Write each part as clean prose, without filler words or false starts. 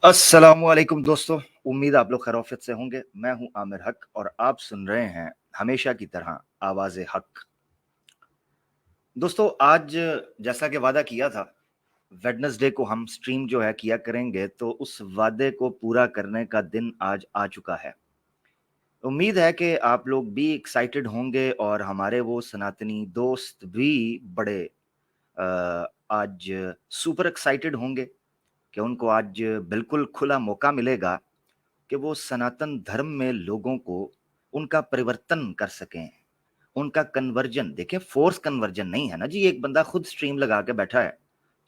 अस्सलामुअलैकुम दोस्तों। उम्मीद आप लोग खैरियत से होंगे। मैं हूं आमिर हक और आप सुन रहे हैं हमेशा की तरह आवाज़े हक। दोस्तों आज जैसा कि वादा किया था, वेडनेसडे को हम स्ट्रीम जो है किया करेंगे, तो उस वादे को पूरा करने का दिन आज आ चुका है। उम्मीद है कि आप लोग भी एक्साइटेड होंगे और हमारे वो सनातनी दोस्त भी बड़े आज सुपर एक्साइटेड होंगे कि उनको आज बिल्कुल खुला मौका मिलेगा कि वो सनातन धर्म में लोगों को उनका परिवर्तन कर सकें, उनका कन्वर्जन। देखिए, फोर्स कन्वर्जन नहीं है ना जी। एक बंदा खुद स्ट्रीम लगा के बैठा है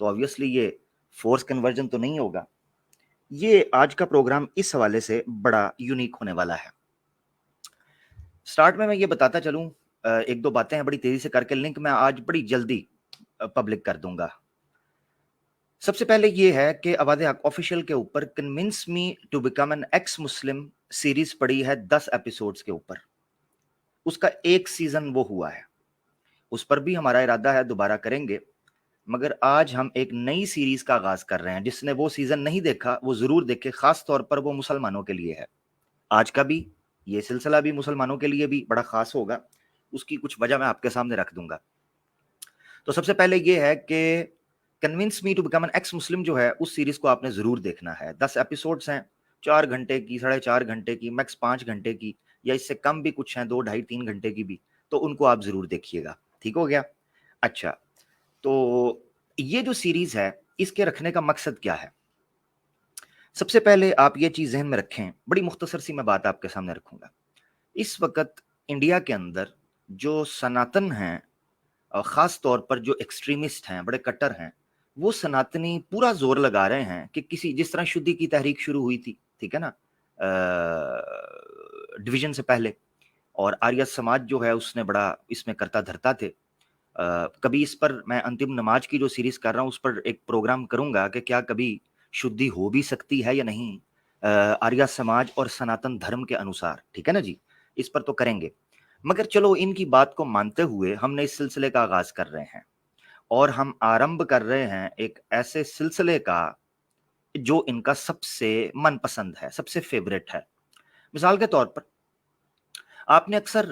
तो ऑब्वियसली ये फोर्स कन्वर्जन तो नहीं होगा। ये आज का प्रोग्राम इस हवाले से बड़ा यूनिक होने वाला है। स्टार्ट में मैं ये बताता चलूं, एक दो बातें हैं बड़ी तेजी से करके, लिंक मैं आज बड़ी जल्दी पब्लिक कर दूंगा। सबसे पहले ये है कि आवाज़े हक ऑफिशियल के ऊपर convince me to become an ex Muslim series पड़ी है 10 एपिसोड्स के ऊपर। उसका एक सीजन वो हुआ है, उस पर भी हमारा इरादा है दोबारा करेंगे। मगर आज हम एक नई सीरीज का आगाज कर रहे हैं। जिसने वो सीजन नहीं देखा वो जरूर देखे, खास तौर पर वो मुसलमानों के लिए है। आज का भी ये सिलसिला भी मुसलमानों के लिए भी बड़ा खास होगा। उसकी कुछ वजह मैं आपके सामने रख दूंगा। तो सबसे पहले ये है कि convince me to become an ex Muslim जो है, उस सीरीज को आपने जरूर देखना है। 10 एपिसोड्स हैं, 4 घंटे की, 4.5 घंटे की, मैक्स 5 घंटे की, या इससे कम भी कुछ हैं, 2, 2.5, 3 घंटे की भी। तो उनको आप जरूर देखिएगा। ठीक हो गया? अच्छा, तो ये जो सीरीज है, इसके रखने का मकसद क्या है? सबसे पहले आप ये चीज जहन में रखें, बड़ी मुख्तसर सी मैं बात आपके सामने रखूंगा। इस वक्त इंडिया के अंदर जो सनातन हैं, खास तौर पर जो एक्सट्रीमिस्ट हैं, बड़े कट्टर हैं, वो सनातनी पूरा जोर लगा रहे हैं कि किसी, जिस तरह शुद्धि की तहरीक शुरू हुई थी, ठीक है ना, डिवीजन से पहले, और आर्य समाज जो है उसने बड़ा इसमें करता धरता थे। कभी इस पर मैं अंतिम नमाज की जो सीरीज कर रहा हूँ उस पर एक प्रोग्राम करूंगा कि क्या कभी शुद्धि हो भी सकती है या नहीं, आर्य समाज और सनातन धर्म के अनुसार। ठीक है ना जी? इस पर तो करेंगे। मगर चलो, इनकी बात को मानते हुए हमने इस सिलसिले का आगाज कर रहे हैं और हम आरंभ कर रहे हैं एक ऐसे सिलसिले का जो इनका सबसे मनपसंद है, सबसे फेवरेट है। मिसाल के तौर पर आपने अक्सर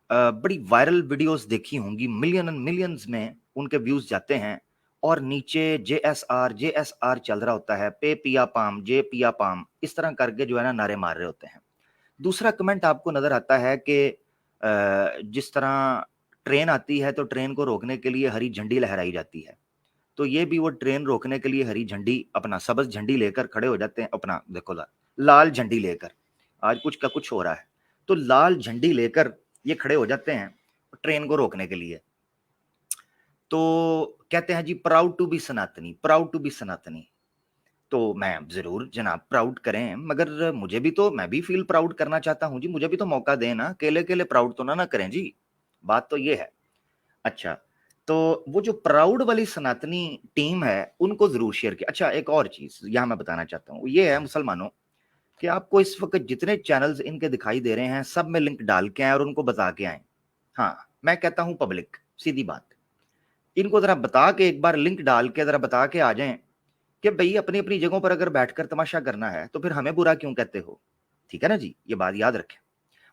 बड़ी वायरल वीडियोस देखी होंगी, मिलियन एंड मिलियंस में उनके व्यूज जाते हैं और नीचे JSR चल रहा होता है, पे पिया पाम, जे पिया पाम, इस तरह करके जो है ना नारे मार रहे होते हैं। दूसरा कमेंट आपको नजर आता है कि जिस तरह ट्रेन आती है तो ट्रेन को रोकने के लिए हरी झंडी लहराई जाती है, तो ये भी वो ट्रेन रोकने के लिए हरी झंडी, अपना सबज झंडी लेकर खड़े हो जाते हैं। अपना देखो, लाल झंडी लेकर, आज कुछ का कुछ हो रहा है, तो लाल झंडी लेकर ये खड़े हो जाते हैं ट्रेन को रोकने के लिए। तो कहते हैं जी, प्राउड टू बी सनातनी, प्राउड टू बी सनातनी। तो मैं जरूर जनाब प्राउड करें, मगर मुझे भी तो, मैं भी फील प्राउड करना चाहता हूं जी। मुझे भी तो मौका दें ना, अकेले अकेले प्राउड तो ना करें जी। बात तो ये है। अच्छा, तो वो जो प्राउड वाली सनातनी टीम है उनको जरूर शेयर किया। अच्छा, एक और चीज यहाँ मैं बताना चाहता हूँ, ये है मुसलमानों, कि आपको इस वक्त जितने चैनल्स इनके दिखाई दे रहे हैं सब में लिंक डाल के आए और उनको बता के आए। हाँ, मैं कहता हूँ पब्लिक, सीधी बात, इनको जरा बता के, एक बार लिंक डाल के जरा बता के आ जाएं कि भाई अपनी अपनी जगहों पर अगर बैठकर तमाशा करना है तो फिर हमें बुरा क्यों कहते हो। ठीक है ना जी? ये बात याद रखें।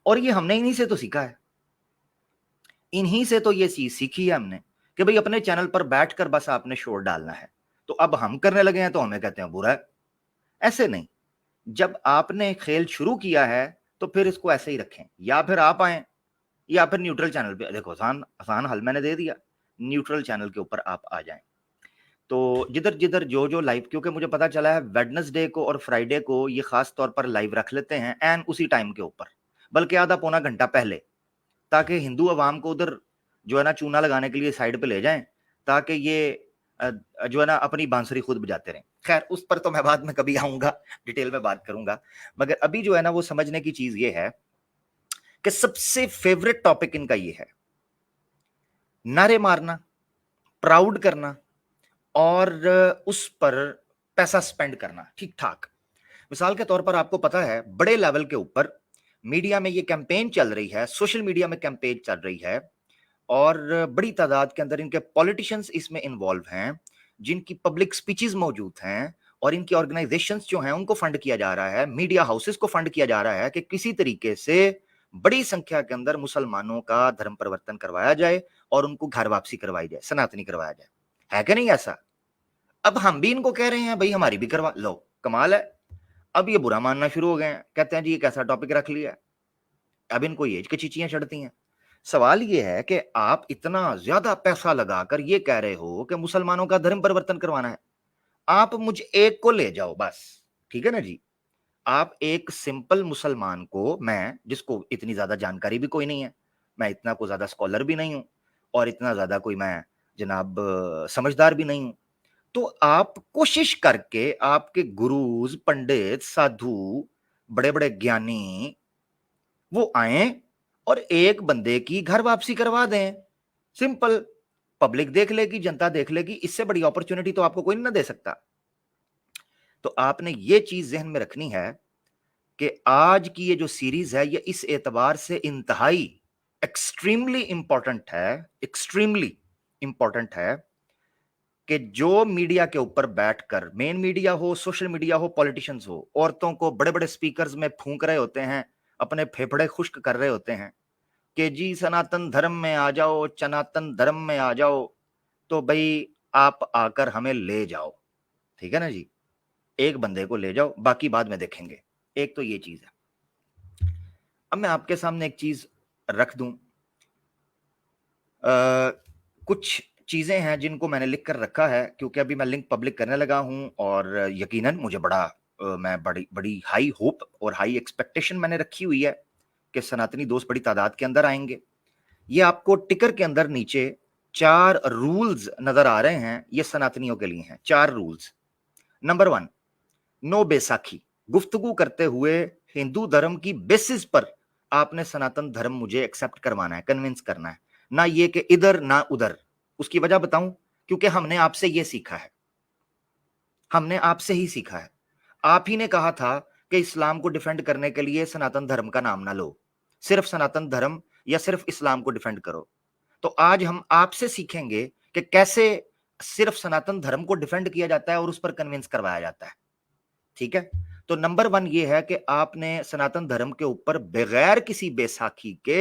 और ये हमने इन्हीं से तो सीखा है, इन्हीं से तो ये चीज सीखी है हमने, कि भाई अपने चैनल पर बैठकर बस आपने शोर डालना है। तो अब हम करने लगे हैं तो हमें कहते हैं बुरा है। ऐसे नहीं। जब आपने खेल शुरू किया है तो फिर इसको ऐसे ही रखें, या फिर आप आए या फिर न्यूट्रल चैनल पे। देखो, आसान आसान हल मैंने दे दिया, न्यूट्रल चैनल के ऊपर आप आ जाएं। तो जिधर जिधर जो जो लाइव, क्योंकि मुझे पता चला है वेडनेसडे को और फ्राइडे को ये खास तौर पर लाइव रख लेते हैं एंड उसी टाइम के ऊपर, बल्कि आधा पौना घंटा पहले, ताकि हिंदू अवाम को उधर जो है ना चूना लगाने के लिए साइड पे ले जाएं, ताकि ये अ, जो है ना अपनी बांसुरी खुद बजाते रहें। खैर, उस पर तो मैं बाद में कभी आऊंगा, डिटेल में बात करूंगा। मगर अभी जो है ना वो समझने की चीज ये है कि सबसे फेवरेट टॉपिक इनका ये है, नारे मारना, प्राउड करना और उस पर पैसा स्पेंड करना ठीक ठाक। मिसाल के तौर पर आपको पता है बड़े लेवल के ऊपर मीडिया में ये कैंपेन चल रही है, सोशल मीडिया में कैंपेन चल रही है, और बड़ी तादाद के अंदर इनके पॉलिटिशियंस इसमें इन्वॉल्व हैं, जिनकी पब्लिक स्पीचेस मौजूद हैं, और इनकी ऑर्गेनाइजेशंस जो हैं उनको फंड किया जा रहा है, मीडिया हाउसेस को फंड किया जा रहा है कि किसी तरीके से बड़ी संख्या के अंदर मुसलमानों का धर्म परिवर्तन करवाया जाए और उनको घर वापसी करवाई जाए, सनातनी करवाया जाए। है कि नहीं ऐसा? अब हम भी इनको कह रहे हैं भाई हमारी भी करवा लो, कमाल है। अब ये बुरा मानना शुरू हो गए हैं, कहते हैं जी ये कैसा टॉपिक रख लिया। अब इनको ये के चीचियां चढ़ती हैं। सवाल ये है कि आप इतना ज्यादा पैसा लगाकर ये कह रहे हो कि मुसलमानों का धर्म परिवर्तन करवाना है। आप मुझ एक को ले जाओ बस, ठीक है ना जी। आप एक सिंपल मुसलमान को, मैं जिसको इतनी ज्यादा जानकारी भी कोई नहीं है, मैं इतना को ज्यादा स्कॉलर भी नहीं हूं और इतना ज्यादा कोई मैं जनाब समझदार भी नहीं हूं, तो आप कोशिश करके आपके गुरुज, पंडित, साधु, बड़े बड़े ज्ञानी वो आए और एक बंदे की घर वापसी करवा दें। सिंपल, पब्लिक देख लेगी, जनता देख लेगी, इससे बड़ी अपॉर्चुनिटी तो आपको कोई ना दे सकता। तो आपने ये चीज जहन में रखनी है कि आज की ये जो सीरीज है ये इस एतबार से इंतहाई एक्सट्रीमली इंपॉर्टेंट है, एक्सट्रीमली इंपॉर्टेंट है कि जो मीडिया के ऊपर बैठकर, मेन मीडिया हो, सोशल मीडिया हो, पॉलिटिशियंस हो, औरतों को बड़े बड़े स्पीकर्स में फूंक रहे होते हैं, अपने फेफड़े खुश्क कर रहे होते हैं कि जी सनातन धर्म में आ जाओ, सनातन धर्म में आ जाओ, तो भाई आप आकर हमें ले जाओ, ठीक है ना जी। एक बंदे को ले जाओ, बाकी बाद में देखेंगे। एक तो ये चीज है। अब मैं आपके सामने एक चीज रख दूं, कुछ चीजें हैं जिनको मैंने लिख कर रखा है क्योंकि अभी मैं लिंक पब्लिक करने लगा हूं और यकीनन मुझे मैं बड़ी बड़ी हाई होप और हाई एक्सपेक्टेशन मैंने रखी हुई है कि सनातनी दोस्त बड़ी तादाद के अंदर आएंगे। ये आपको टिकर के अंदर नीचे 4 रूल्स नजर आ रहे हैं, ये सनातनियों के लिए हैं 4 रूल्स। Number 1, no Baisakhi. गुफ्तगू करते हुए हिंदू धर्म की बेसिस पर आपने सनातन धर्म मुझे एक्सेप्ट करवाना है, कन्विंस करना है, ना ये कि इधर ना उधर। उसकी वजह बताऊं, क्योंकि हमने आपसे ये सीखा है, हमने आपसे ही सीखा है। आप ही ने कहा था कि इस्लाम को डिफेंड करने के लिए सनातन धर्म का नाम ना लो, सिर्फ सनातन धर्म या सिर्फ इस्लाम को डिफेंड करो। तो आज हम आपसे सीखेंगे कि कैसे सिर्फ सनातन धर्म को डिफेंड किया जाता है और उस पर कन्विंस करवाया जाता है, ठीक है। तो नंबर 1 ये है कि आपने सनातन धर्म के ऊपर बगैर किसी बैसाखी के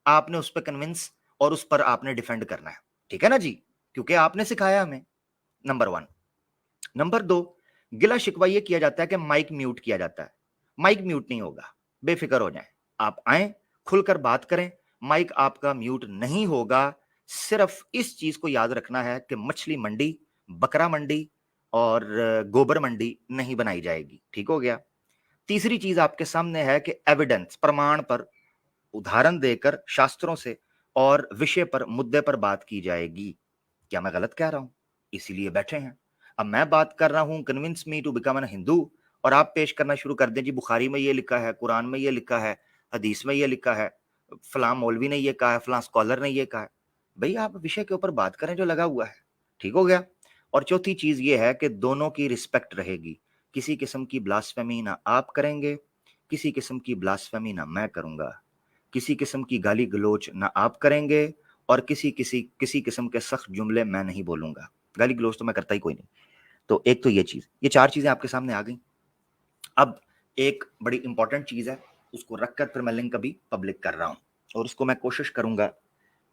आपने उस पर कन्विंस और उस पर आपने डिफेंड करना है, ठीक है ना जी, क्योंकि आपने सिखाया हमें। नंबर 1। नंबर 2, गिला शिकवा ये किया जाता है कि माइक म्यूट किया जाता है। माइक म्यूट नहीं होगा, बेफिक्र हो जाएं। आप आए, खुलकर बात करें, माइक आपका म्यूट नहीं होगा। सिर्फ इस चीज को याद रखना है कि मछली मंडी, बकरा मंडी और गोबर मंडी नहीं बनाई जाएगी, ठीक हो गया। तीसरी चीज आपके सामने है कि एविडेंस, प्रमाण पर, उदाहरण देकर शास्त्रों से और विषय पर, मुद्दे पर बात की जाएगी। क्या मैं गलत कह रहा हूं? इसीलिए बैठे हैं। अब मैं बात कर रहा हूं convince me to become an Hindu, और आप पेश करना शुरू कर दें जी बुखारी में ये लिखा है, कुरान में ये लिखा है, हदीस में ये लिखा है, फलां मौलवी ने ये कहा है, फलां स्कॉलर ने ये कहा है। भाई आप विषय के ऊपर बात करें जो लगा हुआ है, ठीक हो गया। और चौथी चीज ये है कि दोनों की रिस्पेक्ट रहेगी। किसी किस्म की ब्लास्फेमी ना आप करेंगे, किसी किस्म की ब्लास्फेमी ना मैं करूंगा, किसी किस्म की गाली गलोच ना आप करेंगे और किसी किसी किसी किस्म के सख्त जुमले मैं नहीं बोलूंगा। गाली गलोच तो मैं करता ही कोई नहीं। तो एक तो ये चीज, ये 4 चीजें आपके सामने आ गई। अब एक बड़ी इंपॉर्टेंट चीज है, उसको रखकर फिर मैं लिंक अभी पब्लिक कर रहा हूं और उसको मैं कोशिश करूंगा,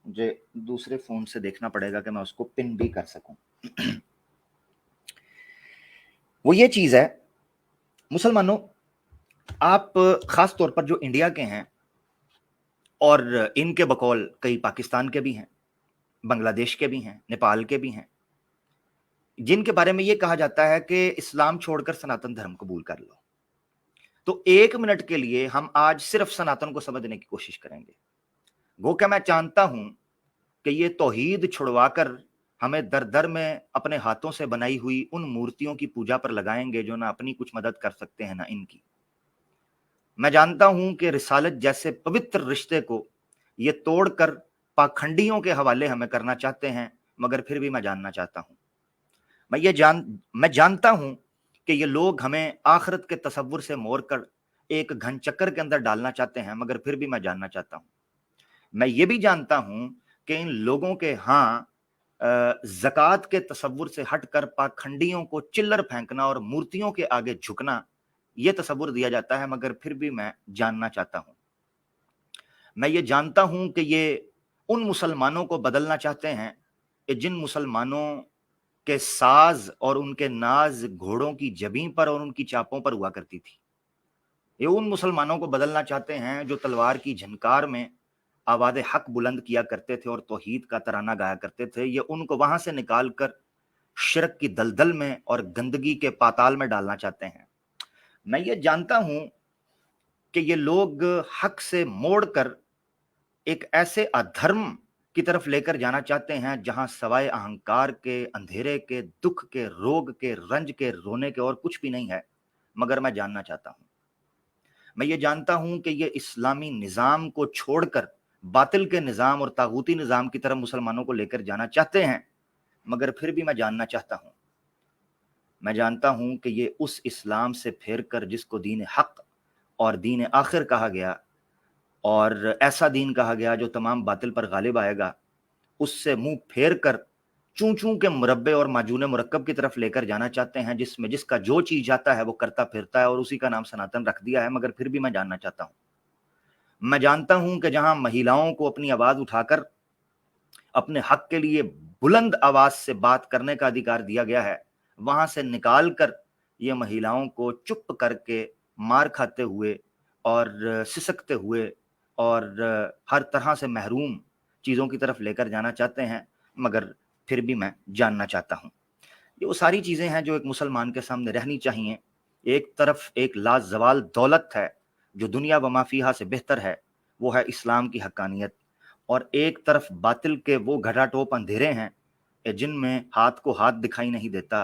मुझे दूसरे फोन से देखना पड़ेगा कि मैं उसको पिन भी कर सकूं। वो ये चीज है, मुसलमानों, आप खास तौर पर जो इंडिया के हैं, और इनके बकौल कई पाकिस्तान के भी हैं, बांग्लादेश के भी हैं, नेपाल के भी हैं, जिनके बारे में यह कहा जाता है कि इस्लाम छोड़कर सनातन धर्म कबूल कर लो। तो 1 मिनट के लिए हम आज सिर्फ सनातन को समझने की कोशिश करेंगे। गो क्या मैं जानता हूं कि ये तौहीद छुड़वाकर हमें दर दर में अपने हाथों से बनाई हुई उन मूर्तियों की पूजा पर लगाएंगे जो ना अपनी कुछ मदद कर सकते हैं ना इनकी। मैं जानता हूं कि रिसालत जैसे पवित्र रिश्ते को ये तोड़कर पाखंडियों के हवाले हमें करना चाहते हैं, मगर फिर भी मैं जानना चाहता हूं, मैं जानता हूं कि ये लोग हमें आखिरत के तसव्वुर से मोड़कर एक घन चक्कर के अंदर डालना चाहते हैं, मगर फिर भी मैं जानना चाहता हूं। मैं ये भी जानता हूं कि इन लोगों के यहाँ ज़कात के तसव्वुर से हटकर पाखंडियों को चिल्लर फेंकना और मूर्तियों के आगे झुकना, ये तसव्वुर दिया जाता है, मगर फिर भी मैं जानना चाहता हूँ। मैं ये जानता हूँ कि ये उन मुसलमानों को बदलना चाहते हैं कि जिन मुसलमानों के साज़ और उनके नाज़ घोड़ों की जबीं पर और उनकी चापों पर हुआ करती थी। ये उन मुसलमानों को बदलना चाहते हैं जो तलवार की झनकार में आवाज़े हक बुलंद किया करते थे और तौहीद का तराना गाया करते थे। ये उनको वहाँ से निकाल कर शिर्क की दलदल में और गंदगी के पाताल में डालना चाहते हैं। मैं ये जानता हूँ कि ये लोग हक से मोड़कर एक ऐसे अधर्म की तरफ लेकर जाना चाहते हैं जहां सवाए अहंकार के, अंधेरे के, दुख के, रोग के, रंज के, रोने के और कुछ भी नहीं है। मगर मैं जानना चाहता हूं। मैं ये जानता हूं कि ये इस्लामी निज़ाम को छोड़कर बातिल के निज़ाम और तागूती निज़ाम की तरफ मुसलमानों को लेकर जाना चाहते हैं, मगर फिर भी मैं जानना चाहता हूं। मैं जानता हूं कि ये उस इस्लाम से फेर कर जिसको दीन हक और दीन आखिर कहा गया और ऐसा दीन कहा गया जो तमाम बातिल पर गालिब आएगा, उससे मुंह फेर कर चूं-चूं के मुरब्बे और माजून मुरक्कब की तरफ लेकर जाना चाहते हैं, जिसमें जिसका जो चीज़ जाता है वो करता फिरता है और उसी का नाम सनातन रख दिया है। मगर फिर भी मैं जानना चाहता हूँ। मैं जानता हूँ कि जहाँ महिलाओं को अपनी आवाज़ उठाकर अपने हक के लिए बुलंद आवाज़ से बात करने का अधिकार दिया गया है, वहाँ से निकाल कर ये महिलाओं को चुप करके मार खाते हुए और सिसकते हुए और हर तरह से महरूम चीज़ों की तरफ लेकर जाना चाहते हैं, मगर फिर भी मैं जानना चाहता हूँ। ये वो सारी चीज़ें हैं जो एक मुसलमान के सामने रहनी चाहिए। एक तरफ एक लाज़वाल दौलत है, जो दुनिया व मा फ़ीहा से बेहतर है, वो है इस्लाम की हक्कानियत। और एक तरफ बातिल के वो घटाटोप अंधेरे हैं जिनमें हाथ को हाथ दिखाई नहीं देता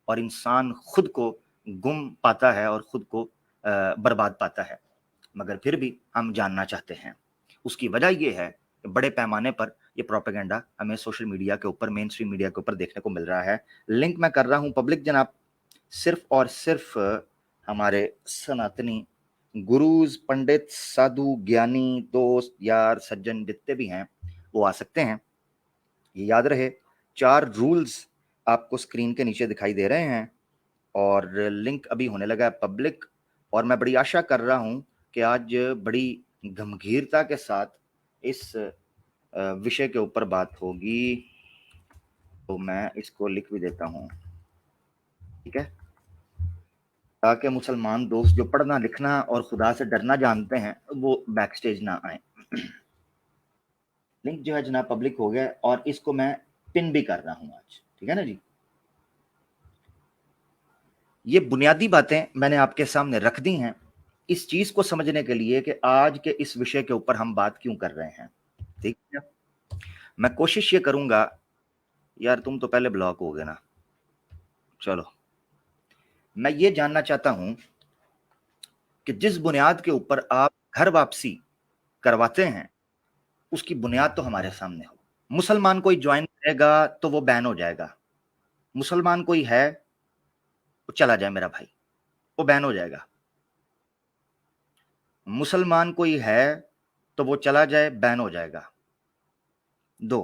और इंसान खुद को गुम पाता है और खुद को बर्बाद पाता है। मगर फिर भी हम जानना चाहते हैं। उसकी वजह ये है कि बड़े पैमाने पर ये प्रोपेगेंडा हमें सोशल मीडिया के ऊपर, मेन स्ट्रीम मीडिया के ऊपर देखने को मिल रहा है। लिंक मैं कर रहा हूँ पब्लिक जनाब, सिर्फ़ और सिर्फ़ हमारे सनातनी गुरुज़, पंडित, साधु, ज्ञानी, दोस्त, यार, सज्जन जितने भी हैं, वो आ सकते हैं। ये याद रहे 4 रूल्स आपको स्क्रीन के नीचे दिखाई दे रहे हैं और लिंक अभी होने लगा है पब्लिक। और मैं बड़ी आशा कर रहा हूँ कि आज बड़ी गंभीरता के साथ इस विषय के ऊपर बात होगी। तो मैं इसको लिख भी देता हूँ, ठीक है? ताकि मुसलमान दोस्त जो पढ़ना लिखना और खुदा से डरना जानते हैं, वो बैक स्टेज ना आए। लिंक जो है जनाब पब्लिक हो गया और इसको मैं पिन भी कर रहा हूँ आज, ठीक है ना जी? ये बुनियादी बातें मैंने आपके सामने रख दी हैं इस चीज को समझने के लिए कि आज के इस विषय के ऊपर हम बात क्यों कर रहे हैं, ठीक है? मैं कोशिश ये करूंगा, यार तुम तो पहले ब्लॉक हो गए ना, चलो। मैं ये जानना चाहता हूं कि जिस बुनियाद के ऊपर आप घर वापसी करवाते हैं, उसकी बुनियाद तो हमारे सामने हो। मुसलमान कोई ज्वाइन करेगा तो वो बैन हो जाएगा। मुसलमान कोई है वो चला जाए मेरा भाई, वो बैन हो जाएगा। मुसलमान कोई है तो वो चला जाए, बैन हो जाएगा। 2,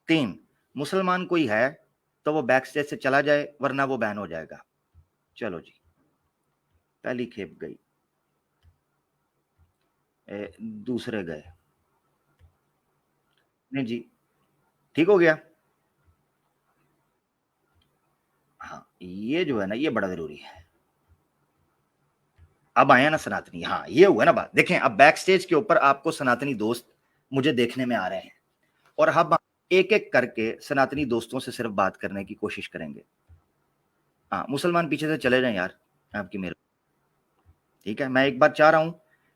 3, मुसलमान कोई है तो वो बैक स्टेज से चला जाए, वरना वो बैन हो जाएगा। चलो जी, पहली खेप गई, दूसरे गए। नहीं जी, ठीक हो गया। हाँ, ये जो है ना, ये बड़ा जरूरी है। अब आया ना सनातनी, हाँ ये हुआ ना बात। देखें अब बैक स्टेज के ऊपर आपको सनातनी दोस्त मुझे देखने में आ रहे हैं और हम एक एक करके सनातनी दोस्तों से सिर्फ बात करने की कोशिश करेंगे। हाँ, मुसलमान पीछे से चले जाएं यार, आपकी मेहरबानी, ठीक है? मैं एक बात चाह रहा हूं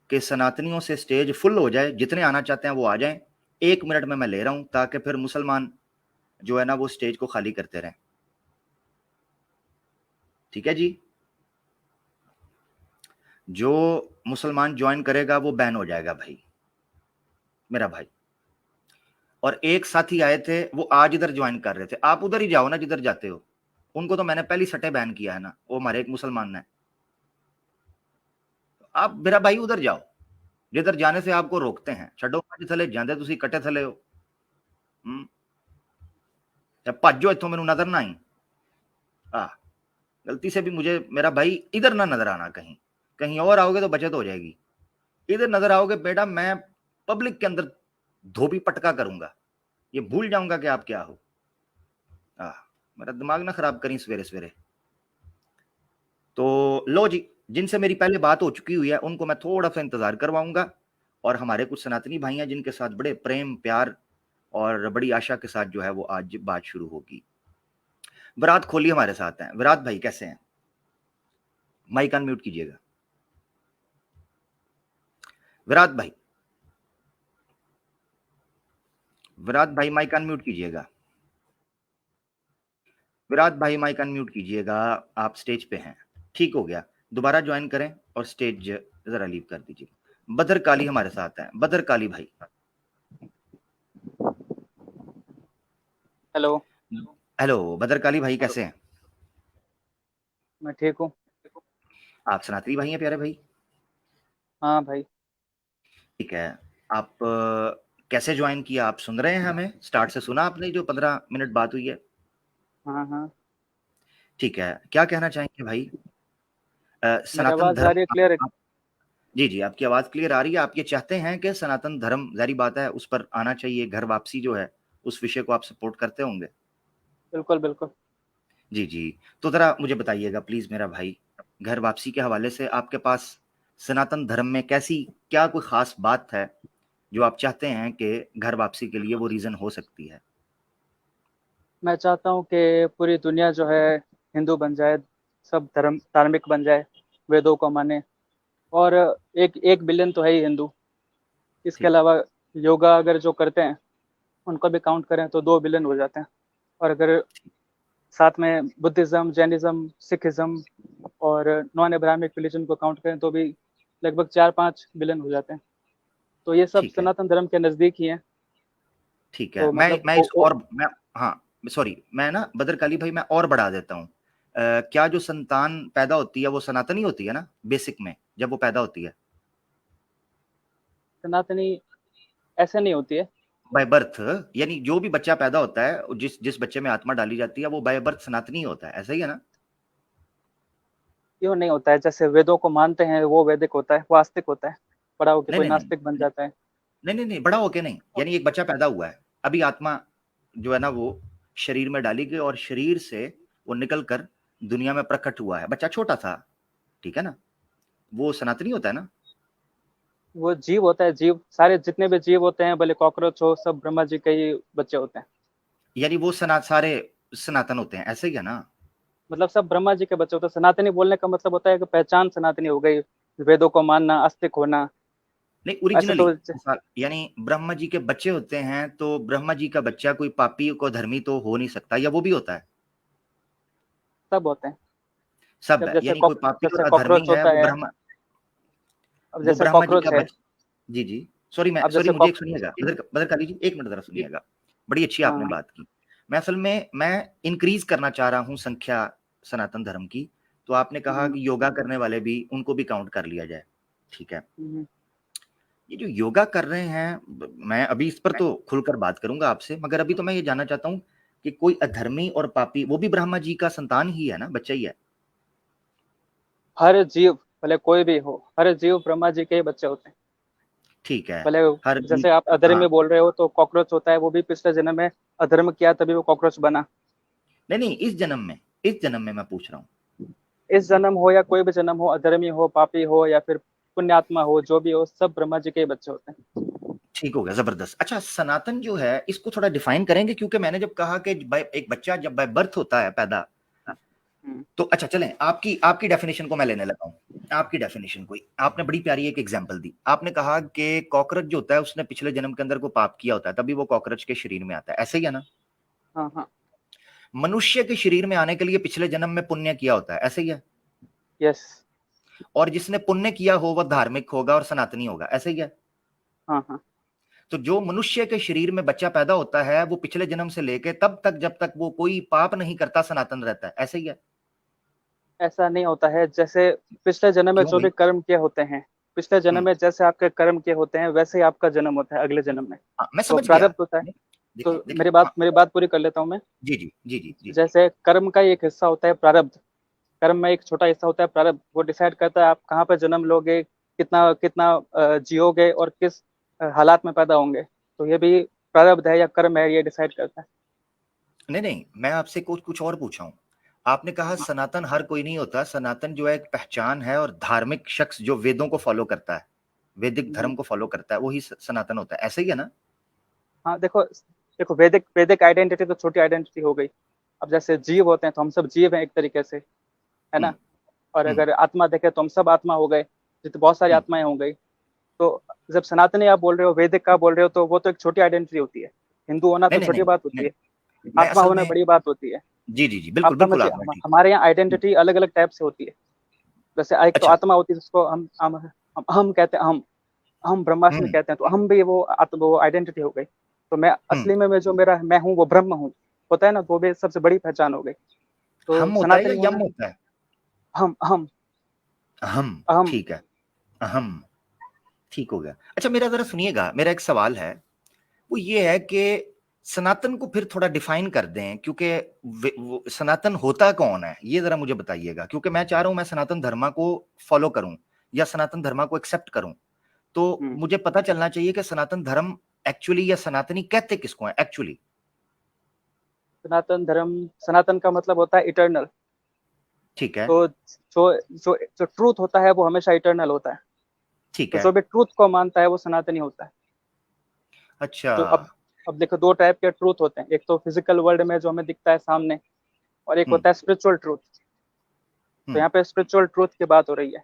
कि सनातनियों से स्टेज फुल हो जाए, जितने आना चाहते हैं वो आ जाएं। 1 मिनट में मैं ले रहा हूं ताकि फिर मुसलमान जो है ना वो स्टेज को खाली करते रहें, ठीक है जी? जो मुसलमान ज्वाइन करेगा वो बैन हो जाएगा भाई, मेरा भाई। और एक साथी आए थे, वो आज इधर ज्वाइन कर रहे थे। आप उधर ही जाओ ना जिधर जाते हो, उनको तो मैंने पहली सटे बैन किया है ना, वो हमारे एक मुसलमान ने। आप मेरा भाई उधर जाओ जिधर जाने से आपको रोकते हैं। छड्डो थले जाते तुसी कट्टे थले हो। जब भज्जो इत्थों मैनू नजर ना आई। गलती से भी मुझे मेरा भाई इधर ना नजर आना, कहीं कहीं और आओगे तो बचत हो जाएगी। इधर नजर आओगे बेटा, मैं पब्लिक के अंदर धोबी पटका करूंगा, ये भूल जाऊंगा कि आप क्या हो। मेरा दिमाग ना खराब करी सवेरे सवेरे। तो लो जी, जिनसे मेरी पहले बात हो चुकी हुई है उनको मैं थोड़ा सा इंतजार करवाऊंगा, और हमारे कुछ सनातनी भाई हैं जिनके साथ बड़े प्रेम प्यार और बड़ी आशा के साथ जो है वो आज बात शुरू होगी। विराट कोहली हमारे साथ हैं। विराट भाई कैसे हैं? माइक अनम्यूट कीजिएगा। विराट भाई, विराट भाई माइक अनम्यूट कीजिएगा। विराट भाई माइक अनम्यूट कीजिएगा, आप स्टेज पे हैं। ठीक हो गया, दोबारा ज्वाइन करें और स्टेज जरा लीव कर दीजिए। बदर काली हमारे साथ हैं। बदर काली भाई, हेलो। हेलो बदर काली भाई, कैसे हैं? मैं ठीक हूँ। आप सनातनी भाई हैं प्यारे भाई? हाँ भाई। ठीक है। आप कैसे ज्वाइन किया? आप सुन रहे हैं हमें? स्टार्ट से सुना आपने जो 15 मिनट बात हुई है? हाँ हाँ। ठीक है, क्या कहना चाहेंगे भाई? मेरी सनातन आवाज़ आ धर्म रही है क्लियर? जी जी, आपकी आवाज़ क्लियर आ रही है। आप ये चाहते हैं कि सनातन धर्म, ज़ाहिर बात है, उस पर आना चाहिए, घर वापसी जो है, उस विषय को आप सपोर्ट करते होंगे। बिल्कुल बिल्कुल। जी जी, तो ज़रा मुझे बताइएगा प्लीज़ मेरा भाई, घर वापसी के हवाले से आपके पास सनातन धर्म में कैसी, क्या कोई ख़ास बात है जो आप चाहते हैं कि घर वापसी के लिए वो रीज़न हो सकती है? मैं चाहता हूँ कि पूरी दुनिया जो है हिंदू बन जाए, सब धर्म धार्मिक बन जाए, वेदों को माने। और एक एक बिलियन तो है ही हिंदू। इसके ठीक। अलावा योगा अगर जो करते हैं उनको भी काउंट करें तो 2 बिलियन हो जाते हैं। और अगर साथ में बुद्धिज़्म, जैनिज़्म, सिखिज़्म और नॉन अब्राहमिक रिलीजन को काउंट करें तो भी लगभग 4-5 बिलियन हो जाते हैं। तो ये सब ठीक है, सनातन धर्म के नज़दीक ही हैं। ठीक है। तो मैं मतलब मैं इस और मैं हाँ, सॉरी, मैं ना बदरकाली भाई मैं और बढ़ा देता हूँ। क्या जो संतान पैदा होती है वो सनातनी होती है ना बेसिक में, जब वो पैदा होती है? सनातनी ऐसे नहीं होती है। बाय बर्थ, यानी जो भी बच्चा पैदा होता है, जिस जिस बच्चे में आत्मा डाली जाती है, वो बाय बर्थ सनातनी होता है, ऐसा ही है ना? क्यों नहीं होता है? जैसे वेदों को मानते हैं वो वैदिक होता है, वो आस्तिक होता है। बड़ा होके नहीं कोई नहीं नहीं नास्तिक बन जाता है। नहीं नहीं नहीं, बड़ा होके नहीं, यानी एक बच्चा पैदा हुआ है, अभी आत्मा जो है ना वो शरीर में डाली गई और शरीर से वो निकल कर दुनिया में प्रकट हुआ है, बच्चा छोटा था, ठीक है ना? वो सनातनी होता है ना? वो जीव होता है। जीव, सारे जितने भी जीव होते हैं, भले कॉकरोच हो, सब ब्रह्मा जी के ही बच्चे होते हैं। यानी वो सारे सनातन होते हैं, ऐसे ही है ना? मतलब सब ब्रह्मा जी के बच्चे होते हैं। सनातनी बोलने का मतलब होता है कि पहचान सनातनी हो गई, वेदों को मानना, आस्तिक होना। नहीं, ऐसे ओरिजिनली, तो यानी ब्रह्मा जी के बच्चे होते हैं, तो ब्रह्मा जी का बच्चा कोई पापी को धर्मी तो हो नहीं सकता, या वो भी होता है? सब होते हैं। सब जब है, यानी कोई पापी जैसे और अधर्मी कॉकरोच है होता वो है। ब्रह्मा, अब वो जैसे ब्रह्मा जी का कॉकरोच है। बच्चा। जी जी, सॉरी, अब सॉरी, जैसे मुझे एक सुनिएगा, बदर काली जी, एक मिनट जरा सुनिएगा। बड़ी अच्छी आपने हाँ। बात की। मैं असल में मैं इंक्रीज करना चाह रहा हूँ संख्या सनातन धर्म की। तो आपने कहा हम्म, कि योगा करने वाले भी, उनको भी काउंट कर लिया जाए, ठीक है? हम्म। ये जो योगा कर रहे हैं, मैं अभी इस पर तो खुलकर बात करूंगा आपसे, मगर अभी तो मैं ये जानना चाहता हूँ कि कोई अधर्मी और पापी, वो भी ब्रह्मा जी का संतान ही है ना, बच्चा ही है? हर जीव, भले कोई भी हो, हर जीव ब्रह्मा जी के ही बच्चे होते हैं। ठीक है। भले हर जैसे जीव, आप अधर्म हाँ। में बोल रहे हो तो कॉकरोच होता है, वो भी पिछले जन्म में अधर्म किया तभी वो कॉकरोच बना। नहीं नहीं, इस जन्म में मैं पूछ रहा हूँ। इस जन्म हो या कोई भी जन्म हो, अधर्मी हो, पापी हो या फिर पुण्यात्मा हो, जो भी हो, सब ब्रह्मा जी के ही बच्चे होते हैं। ठीक हो गया, जबरदस्त। अच्छा, सनातन जो है इसको थोड़ा डिफाइन करेंगे, क्योंकि मैंने जब कहा कि एक बच्चा जब बाय बर्थ होता है पैदा, हम्म, तो अच्छा चलें, आपकी आपकी डेफिनेशन को मैं लेने लगा हूँ। आपकी डेफिनेशन कोई, आपने बड़ी प्यारी एक एग्जांपल दी। आपने कहा कि कॉकरोच जो होता है उसने पिछले जन्म के अंदर को पाप किया होता है, तभी वो कॉकरोच के शरीर में आता है, ऐसे ही है ना? हाँ हाँ। मनुष्य के शरीर में आने के लिए पिछले जन्म में पुण्य किया होता है, ऐसे ही है? यस। और जिसने पुण्य किया हो वह धार्मिक होगा और सनातनी होगा, ऐसे ही है? हाँ हाँ। तो जो मनुष्य के शरीर में बच्चा पैदा होता है वो पिछले जन्म से लेके तब तक जब तक वो कोई पाप नहीं करता सनातन रहता है, ऐसे ही है? ऐसा नहीं होता है। जैसे पिछले जन्म में क्यों जो भाई? भी कर्म किए होते हैं, पिछले जन्म हम्म। में जैसे आपके कर्म किए होते हैं वैसे ही आपका जन्म होता है अगले जन्म में। मैं तो समझ गया। प्रारब्ध होता है। तो देखिए देखिए, मेरी हाँ, बात पूरी कर लेता हूँ मैं। जी जी जी जी जी। जैसे कर्म का एक हिस्सा होता है प्रारब्ध, कर्म में एक छोटा हिस्सा होता है प्रारब्ध, वो डिसाइड करता है आप कहाँ पर जन्म लोगे, कितना कितना जियोगे और किस हालात में पैदा होंगे। तो ये भी प्रारब्ध है या कर्म है, ये डिसाइड करता है। नहीं नहीं, मैं आपसे कुछ कुछ और पूछा हूँ। आपने कहा सनातन हर कोई नहीं होता, सनातन जो है एक पहचान है, और धार्मिक शख्स जो वेदों को फॉलो करता है, वैदिक धर्म को फॉलो करता है, वही सनातन होता है, ऐसे ही है ना? हाँ देखो, देखो वैदिक वैदिक आइडेंटिटी तो छोटी आइडेंटिटी हो गई। अब जैसे जीव होते हैं तो हम सब जीव हैं एक तरीके से, है हम्म ना। और हम्म अगर आत्मा देखें तो हम सब आत्मा हो गए, जितनी बहुत सारी हम्म। आत्माएं हो गई। तो जब सनातनी आप बोल रहे हो, वैदिक का बोल रहे हो, तो वो तो एक छोटी आइडेंटिटी होती है। हिंदू होना नहीं तो नहीं छोटी नहीं बात होती नहीं, है, मैं आत्मा असल होना में, बड़ी बात होती है। जी जी जी, आप बिल्कुल बिल्कुल, समझिए, आपने ठीक। हमारे यहाँ हम्म, आइडेंटिटी अलग अलग टाइप से होती है। जैसे एक तो अच्छा। आत्मा होती है जिसको हम कहते हैं, हम ब्रह्मास्मि हम्म कहते हैं, तो हम भी वो आइडेंटिटी हो गई। तो मैं हम्म। असली में मैं जो मेरा मैं हूँ वो ब्रह्म हूँ, होता है ना, वो भी सबसे बड़ी पहचान हो गई। तो हम होता है या सनातनी यम होना, होता है? हम अहम। अहम। ठीक है, अहम, ठीक हो गया। अच्छा, मेरा जरा सुनिएगा, मेरा एक सवाल है, वो ये है कि सनातन को फिर थोड़ा डिफाइन कर दें, क्योंकि वो सनातन होता कौन है ये जरा मुझे बताइएगा, क्योंकि मैं चाह रहा हूं मैं सनातन धर्म को फॉलो करूं या सनातन धर्म को एक्सेप्ट करूं। तो हम्म, मुझे पता चलना चाहिए कि सनातन धर्म एक्चुअली, या सनातनी कहते किसको है एक्चुअली। सनातन धर्म, सनातन का मतलब होता है इटर्नल। ठीक है। तो जो जो जो ट्रूथ होता है वो हमेशा इटर्नल होता है। ठीक तो है। जो भी ट्रूथ को मानता है वो सनातनी होता है। अच्छा। तो अब देखो, दो टाइप के ट्रूथ होते हैं, एक तो फिजिकल वर्ल्ड में जो हमें दिखता है सामने, और एक हम्म होता है स्पिरिचुअल ट्रूथ। तो हम्म यहाँ पे स्पिरिचुअल ट्रूथ की बात हो रही है।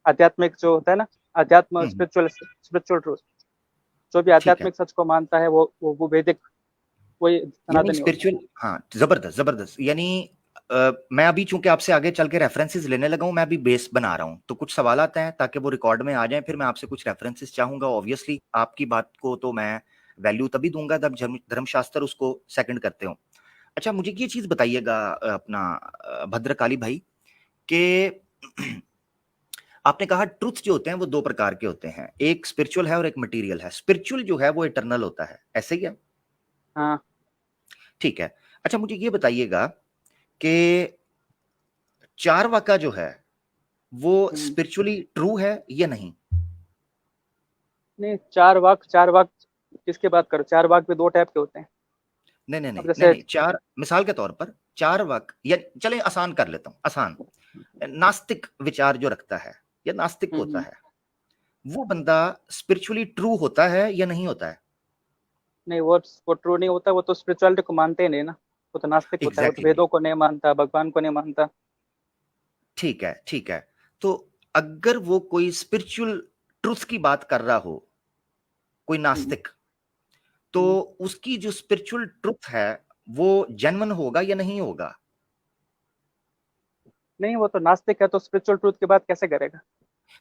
आध्यात्मिक जो होता है ना, अध्यात्म, हम्म। Spiritual spiritual truth. जो भी ठीक है, आध्यात्मिक सच को मानता है वो वैदिक, वही यानी सनातनी होता है। स्पिरिचुअल, हाँ, जबरदस्त जबरदस्त। यानी मैं अभी चूंकि आपसे आगे चल के रेफरेंसेस लेने लगा हूं, मैं अभी बेस बना रहा हूं, तो कुछ सवाल आते हैं ताकि वो रिकॉर्ड में आ जाएं, फिर मैं आपसे कुछ रेफरेंसेस चाहूंगा। ऑब्वियसली आपकी बात को तो मैं वैल्यू तभी दूंगा जब धर्मशास्त्र उसको सेकंड करते हो। अच्छा, मुझे ये चीज बताइएगा अपना भद्रकाली भाई, कि आपने कहा ट्रुथ जो होते हैं वो दो प्रकार के होते हैं, एक स्पिरिचुअल है और एक मटेरियल है। स्पिरिचुअल जो है वो इटरनल होता है, ऐसे ही है? हाँ। ठीक है। अच्छा, मुझे ये बताइएगा कि चारवाका जो है वो हम्म, स्पिरिचुअली ट्रू है या नहीं? नहीं, चार वाक किसकी बात करो? चार वाक भी दो टाइप के होते हैं। नहीं नहीं नहीं अब नहीं जैसे नहीं, चार मिसाल के तौर पर चार वाक, या चले आसान कर लेता हूं, आसान, नास्तिक विचार जो रखता है या नास्तिक होता हम्म, है, वो बंदा स्पिरिचुअली ट्रू होता है या नहीं होता है? नहीं, वो ट्रू नहीं होता, वो तो स्पिरिचुअलिटी को मानते ही नहीं ना। वो तो नास्तिक होता है, वो तो एग्जैक्टली exactly वेदों को नहीं मानता, भगवान को नहीं मानता। ठीक है, ठीक है। तो अगर वो कोई स्पिरिचुअल ट्रूथ की बात कर रहा हो, कोई हम्म, नास्तिक, तो हम्म, उसकी जो स्पिरिचुअल ट्रूथ है वो जेन्युइन होगा या नहीं होगा? नहीं, वो तो नास्तिक है, तो स्पिरिचुअल ट्रूथ की बात कैसे करेगा?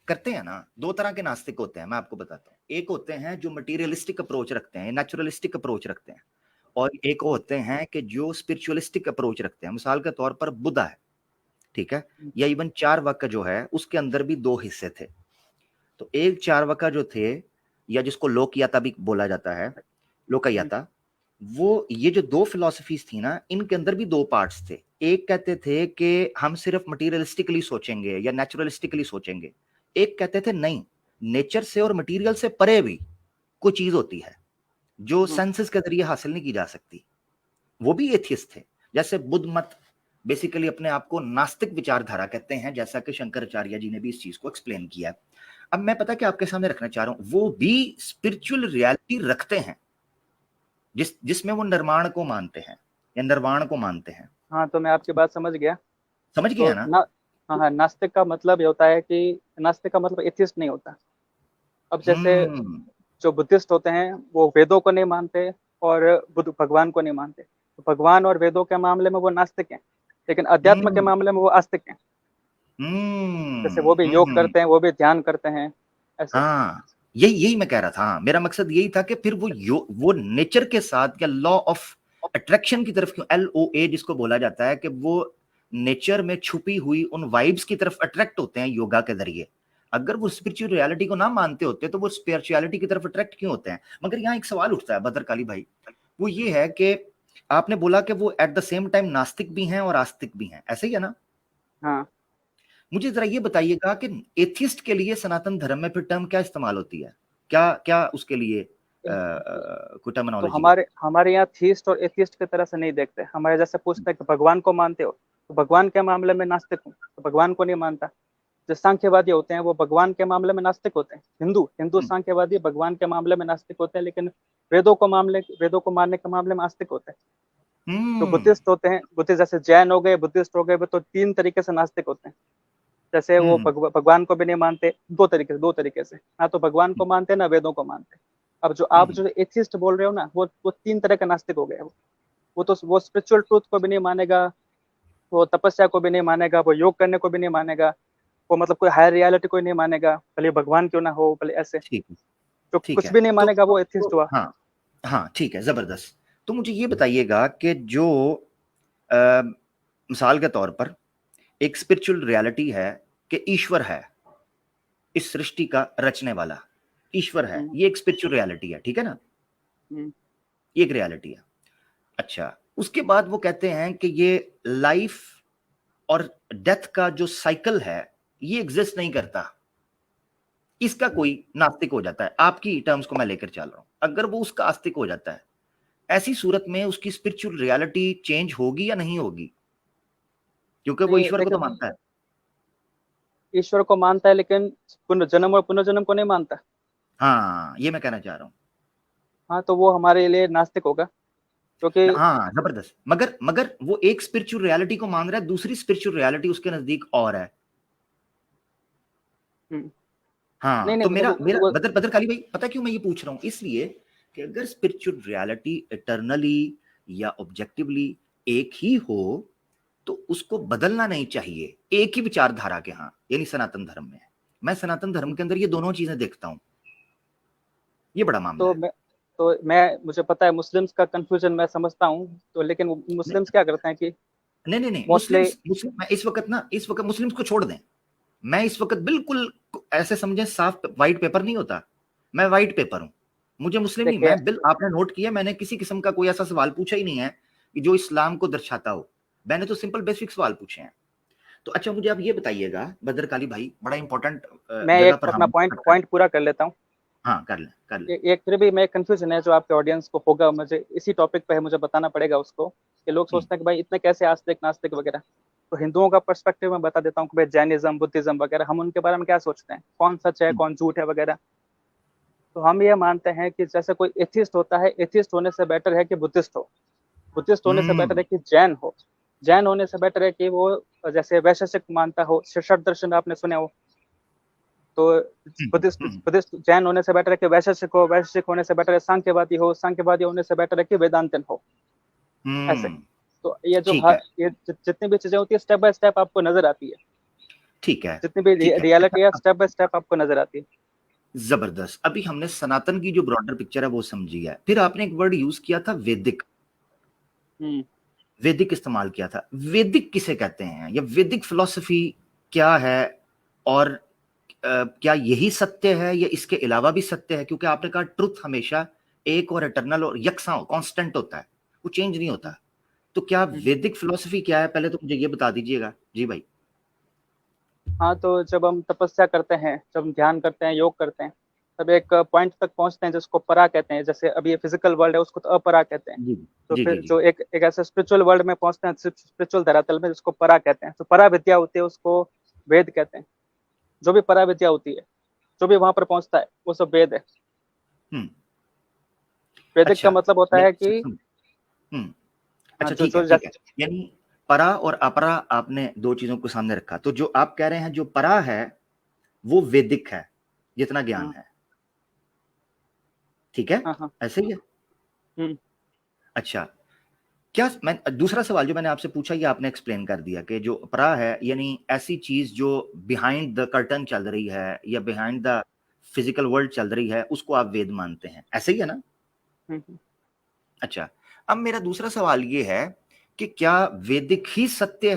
करते हैं ना। दो तरह के नास्तिक होते हैं, मैं आपको बताता हूँ। एक होते हैं जो मटीरियलिस्टिक अप्रोच रखते हैं, नेचुरलिस्टिक अप्रोच रखते हैं, और एक होते हैं कि जो स्पिरिचुअलिस्टिक अप्रोच रखते हैं। मिसाल के तौर पर बुद्धा है, ठीक है, या इवन चारवाक जो है उसके अंदर भी दो हिस्से थे। तो एक चारवाक जो थे, या जिसको लोकयाता भी बोला जाता है, हम्म, लोकयाता, वो ये जो दो फिलोसफीज थी ना, इनके अंदर भी दो पार्ट्स थे। एक कहते थे कि हम सिर्फ मटीरियलिस्टिकली सोचेंगे या नेचुरलिस्टिकली सोचेंगे। एक कहते थे नहीं, नेचर से और मटेरियल से परे भी कोई चीज होती है जो हम्म, सेंसेस के जरिए हासिल नहीं की जा सकती। वो भी एथियस्ट थे। जैसे बुद्ध मत बेसिकली अपने आप को नास्तिक विचारधारा कहते हैं, जैसा कि शंकराचार्य जी ने भी इस चीज को एक्सप्लेन किया। अब मैं पता क्या आपके सामने रखना चाह रहा हूं, वो भी स्पिरिचुअल रियलिटी रखते हैं, जिसमें वो निर्माण को मानते हैं या निर्वाण को मानते हैं। हाँ, तो मैं आपकी बात समझ गया। समझ गए तो हैं ना? ना, हाँ हाँ, नास्तिक का मतलब ये होता है कि नास्तिक का मतलब एथियस्ट नहीं होता। अब जैसे हम्म जो बुद्धिस्ट होते हैं वो वेदों को नहीं मानते और बुद्ध भगवान को नहीं मानते, तो भगवान और वेदों के मामले में वो नास्तिक हैं। लेकिन अध्यात्म के हम्म मामले में वो आस्तिक हैं। जैसे वो भी योग हम्म। करते हैं, वो भी ध्यान करते हैं, ऐसे। हाँ, यही यही मैं कह रहा था। हाँ, मेरा मकसद यही था कि फिर वो नेचर के साथ, या लॉ ऑफ अट्रैक्शन की तरफ क्यों, LOA जिसको बोला जाता है, कि वो नेचर में छुपी हुई उन वाइब्स की तरफ अट्रैक्ट होते हैं योगा के जरिए। अगर वो स्पिरिचुअल रियलिटी को ना मानते होते तो वो स्पिरिचुअलिटी की तरफ अट्रैक्ट क्यों होते हैं? मगर यहाँ एक सवाल उठता है भद्रकाली भाई, वो ये है कि आपने बोला कि वो एट द सेम टाइम नास्तिक भी हैं और आस्तिक भी हैं, ऐसे ही है ना? हाँ। मुझे जरा ये बताइएगा कि एथिस्ट के लिए सनातन धर्म में फिर टर्म क्या इस्तेमाल होती है? क्या क्या उसके लिए कोई तो टर्मिनोलॉजी है? हमारे हमारे यहाँ थीस्ट और एथिस्ट की तरह से नहीं देखते। हमारे जैसे पूछते हैं कि भगवान को मानते हो, तो भगवान के मामले में नास्तिक हूँ, तो भगवान को नहीं मानता। जो सांख्यवादी होते हैं वो भगवान के मामले में नास्तिक होते हैं। हिंदू हिंदू हम्म सांख्यवादी भगवान के मामले में नास्तिक होते हैं, लेकिन वेदों को मानने के मामले में आस्तिक होते हैं। जो हम्म बुद्धिस्ट होते हैं, बुद्धिस्ट जैसे जैन हो गए, बुद्धिस्ट हो गए, वो तो तीन तरीके से नास्तिक होते हैं। जैसे वो हम्म भगवान को भी नहीं मानते, दो तरीके से ना तो भगवान को मानते ना वेदों को मानते। अब जो आप हम्म जो एथिस्ट बोल रहे हो ना, वो तीन तरह का नास्तिक हो गया। वो तो वो स्पिरिचुअल ट्रूथ को भी नहीं मानेगा, वो तपस्या को भी नहीं मानेगा, वो योग करने को भी नहीं मानेगा, वो मतलब कोई हायर रियलिटी को नहीं मानेगा, भले भगवान क्यों ना हो, भले ऐसे ठीक है, जो ठीक कुछ है। भी नहीं मानेगा वो तो एथिस्ट हुआ। हाँ, हाँ ठीक है, जबरदस्त। तो मुझे ये बताइएगा कि जो अ, मिसाल के तौर पर एक स्पिरिचुअल रियलिटी है कि ईश्वर है, इस सृष्टि का रचने वाला ईश्वर है, हम्म, ये एक स्पिरिचुअल रियलिटी है, ठीक है ना? हम्म, ये एक रियलिटी है। अच्छा, उसके बाद वो कहते हैं कि ये लाइफ और डेथ का जो साइकिल है ये एग्जिस्ट नहीं करता, इसका कोई नास्तिक हो जाता है। आपकी टर्म्स को मैं लेकर चल रहा हूं, अगर वो उसका आस्तिक हो जाता है, ऐसी सूरत में उसकी स्पिरिचुअल रियलिटी चेंज होगी या नहीं होगी? क्योंकि वो नहीं ईश्वर को तो देखो, मानता है। ईश्वर को मानता है लेकिन पुनर्जन्म और पुनर्जन्म को नहीं मानता। हाँ, ये मैं कहना चाह रहा हूँ। हाँ, तो वो हमारे लिए नास्तिक होगा, क्योंकि हाँ, जबरदस्त। मगर मगर वो एक स्पिरिचुअल रियलिटी को मान रहा है, दूसरी स्पिरिचुअल रियलिटी उसके नजदीक और है। नहीं हाँ, नहीं तो मेरा मेरा वो बदर बदर काली भाई, पता है क्यों मैं ये पूछ रहा हूँ? इसलिए कि अगर स्पिरिचुअल रियलिटी इटरनली या ऑब्जेक्टिवली एक ही हो तो उसको बदलना नहीं चाहिए एक ही विचारधारा के। हाँ, यानी सनातन धर्म में, मैं सनातन धर्म के अंदर ये दोनों चीजें देखता हूँ, ये बड़ा मामला तो है। मैं मुझे पता है मुस्लिम्स का कंफ्यूजन मैं समझता हूँ, तो लेकिन नहीं मुस्लिम्स क्या करते हैं कि नहीं नहीं नहीं, मोस्टली मुस्लिम्स मुस्लिम मैं इस वक्त ना, इस वक्त मुस्लिम्स को छोड़ दें। मैं इस वक्त बिल्कुल ऐसे समझे, साफ व्हाइट पेपर नहीं होता, मैं व्हाइट पेपर हूं। मुझे मुस्लिम नहीं, देखिए। मैं बिल आपने नोट किया, मैंने किसी किस्म का कोई ऐसा सवाल पूछा ही नहीं है कि जो इस्लाम को दर्शाता हो। मैंने तो सिंपल बेसिक सवाल पूछे हैं। तो अच्छा, मुझे आप ये बताइएगा बदर काली भाई, बड़ा इंपॉर्टेंट मैं जगह एक पर अपना हम पॉइंट कट कर। पॉइंट पूरा कर लेता हूँ। हाँ, कर लें कर लें। एक फिर भी मैं कंफ्यूजन है जो आपके ऑडियंस को होगा, मुझे इसी टॉपिक पे है, मुझे बताना पड़ेगा उसको, कि लोग हम्म, सोचते हैं कि भाई इतने कैसे आस्तिक नास्तिक वगैरह। तो हिंदुओं का पर्सपेक्टिव मैं बता देता हूँ कि भाई जैनिज्म बुद्धिज्म वगैरह हम उनके बारे में क्या सोचते हैं, कौन सच है हम्म, कौन झूठ है वगैरह। तो हम ये मानते हैं कि जैसे कोई एथिस्ट होता है, एथिस्ट होने से बेटर है कि बुद्धिस्ट हो, बुद्धिस्ट होने से बेटर हम्म, है कि जैन हो, जैन होने से बेटर है कि वो जैसे वैशेषिक मानता हो, षट दर्शन आपने सुने हो। तो बुद्धिस्ट हम्म, बुद्धिस्ट जैन होने से बेटर है कि वैशेषिक हो, वैशेषिक होने से बेटर है सांख्यवादी हो, सांख्यवादी होने से बेटर है कि वेदांतन हो। ऐसे। हम्म, तो ये जो ठीक है, ये जितनी भी चीजें होती है स्टेप बाय स्टेप आपको नजर आती है, ठीक है, जितनी भी ठीक है। रियलिटी है अच्छा, स्टेप बाय स्टेप आपको नजर आती है। जबरदस्त। अभी हमने सनातन की जो ब्रॉडर पिक्चर है वो समझी है, फिर आपने एक वर्ड यूज किया था वैदिक, हम्म। वैदिक इस्तेमाल किया था। वैदिक किसे कहते हैं, या वैदिक फिलॉसफी क्या है? और क्या यही सत्य है या इसके अलावा भी सत्य है? क्योंकि आपने कहा ट्रुथ हमेशा एक और इटरनल और यकसा कांस्टेंट होता है, वो चेंज नहीं होता। तो क्या हम्म। वैदिक फिलॉसफी क्या है, पहले तो मुझे ये बता दीजिएगा जी भाई। हाँ, तो जब हम तपस्या करते हैं, जब हम ध्यान करते हैं, योग करते हैं, तब एक पॉइंट तक पहुंचते हैं जिसको परा कहते हैं। जैसे अभी ये फिजिकल वर्ल्ड है उसको तो अपरा कहते हैं। जी तो जी जी फिर जी। जो एक ऐसे स्पिरिचुअल वर्ल्ड में पहुंचते हैं, स्पिरिचुअल धरातल में, जिसको परा कहते हैं। तो परा विद्या होती है उसको वेद कहते हैं। जो भी परा विद्या होती है, जो भी वहां पर पहुंचता है वो सब वेद है। हम्म। वैदिक का अच्छा, मतलब होता ये है कि हम्म। हाँ, अच्छा, जो जो ठीक है, यानी परा और अपरा आपने दो चीजों को सामने रखा, तो जो आप कह रहे हैं जो परा है वो वैदिक है, जितना ज्ञान हाँ, है, ठीक है, हाँ, हाँ। ऐसे ही है। हम्म, अच्छा, क्या मैं दूसरा सवाल जो मैंने आपसे पूछा ये आपने एक्सप्लेन कर दिया कि जो अपरा है यानी ऐसी चीज जो बिहाइंड द कर्टन चल रही है या बिहाइंड द फिजिकल वर्ल्ड चल रही है, उसको आप वेद मानते हैं, ऐसे ही है ना? हम्म। अच्छा, अब मेरा दूसरा सवाल ये है कि क्या वैदिक ही सत्य है?